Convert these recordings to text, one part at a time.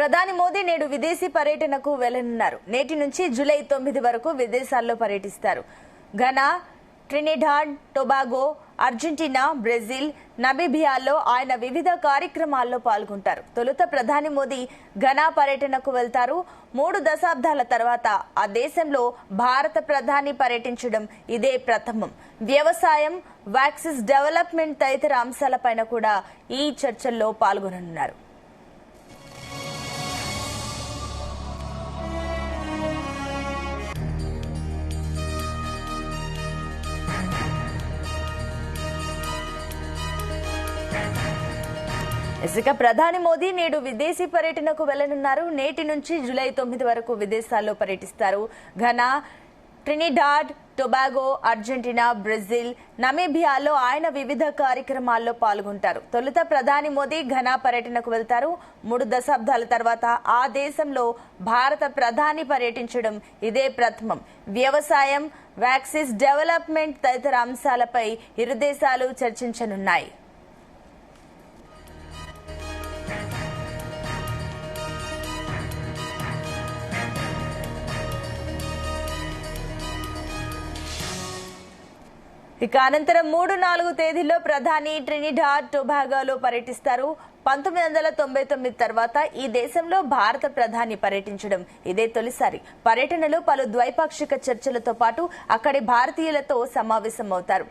ప్రధాని మోదీ నేడు విదేశీ పర్యటనకు వెళ్లనున్నారు. నేటి నుంచి జూలై 9 వరకు విదేశాల్లో పర్యటిస్తారు. Ghana, Trinidad Tobago, Argentina, Brazil, నమీబియాలో ఆయన వివిధ కార్యక్రమాల్లో పాల్గొంటారు. తొలుత ప్రధాని మోదీ ఘనా పర్యటనకు వెళ్తారు. 3 దశాబ్దాల తర్వాత ఆ దేశంలో భారత ప్రధాని పర్యటించడం ఇదే ప్రథమం. వ్యవసాయం, వ్యాక్సిస్ డెవలప్మెంట్ తదితర అంశాలపైన కూడా ఈ చర్చల్లో పాల్గొననున్నారు. ఇక ప్రధాని మోదీ నేడు విదేశీ పర్యటనకు వెళ్లనున్నారు. నేటి నుంచి జూలై 9 వరకు విదేశాల్లో పర్యటిస్తారు. Ghana, Trinidad Tobago, Argentina, Brazil, నమీబియాలో ఆయన వివిధ కార్యక్రమాల్లో పాల్గొంటారు. తొలుత ప్రధాని మోదీ ఘనా పర్యటనకు వెళ్తారు. 3 దశాబ్దాల తర్వాత ఆ దేశంలో భారత ప్రధాని పర్యటించడం ఇదే ప్రథమం. వ్యవసాయం, వ్యాక్సిస్ డెవలప్మెంట్ తదితర అంశాలపై ఇరు దేశాలు చర్చించనున్నాయి. ఇక అనంతరం 3-4 తేదీల్లో ప్రధాని ట్రినిడాడ్ టొబాగోలో పర్యటిస్తారు. 1999 తర్వాత ఈ దేశంలో భారత ప్రధాని పర్యటించడం ఇదే తొలిసారి. పర్యటనలో పలు ద్వైపాక్షిక చర్చలతో పాటు అక్కడి భారతీయులతో సమావేశమవుతారు.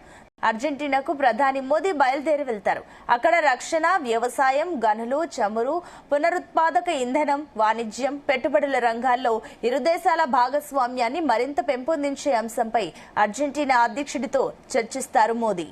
అర్జెంటీనాకు ప్రధాని మోదీ బయలుదేరి వెళ్తారు. అక్కడ రక్షణ, వ్యవసాయం, గనులు, చమురు, పునరుత్పాదక ఇంధనం, వాణిజ్యం, పెట్టుబడుల రంగాల్లో ఇరు దేశాల భాగస్వామ్యాన్ని మరింత పెంపొందించే అంశంపై అర్జెంటీనా అధ్యక్షుడితో చర్చిస్తారు మోదీ.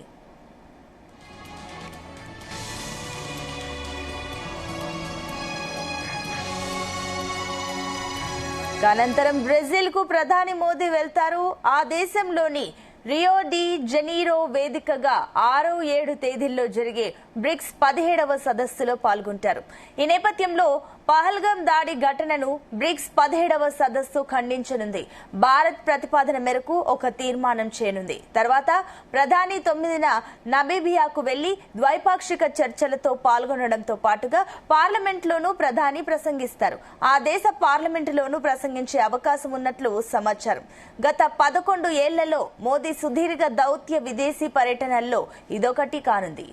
అనంతరం బ్రెజిల్ కు ప్రధాని మోదీ వెళ్తారు. ఆ దేశంలోని రియో డి జనీరో వేదికగా 6-7 తేదీల్లో జరిగే బ్రిక్స్ 17వ సదస్సులో పాల్గొంటారు. ఈ నేపథ్యంలో పహల్గాం దాడి ఘటనను బ్రిక్స్ 17వ సదస్సు ఖండించనుంది. భారత్ ప్రతిపాదన మేరకు ఒక తీర్మానం చేయనుంది. తర్వాత ప్రధాని 9న నమీబియాకు వెళ్లి ద్వైపాక్షిక చర్చలతో పాల్గొనడంతో పాటుగా పార్లమెంట్లోనూ ప్రధాని ప్రసంగిస్తారు. ఆ దేశ పార్లమెంటులోనూ ప్రసంగించే అవకాశం ఉన్నట్లు సమాచారం. గత 11 ఏళ్లలో మోదీ సుదీర్ఘ దౌత్య విదేశీ పర్యటనల్లో ఇదొకటి కానుంది.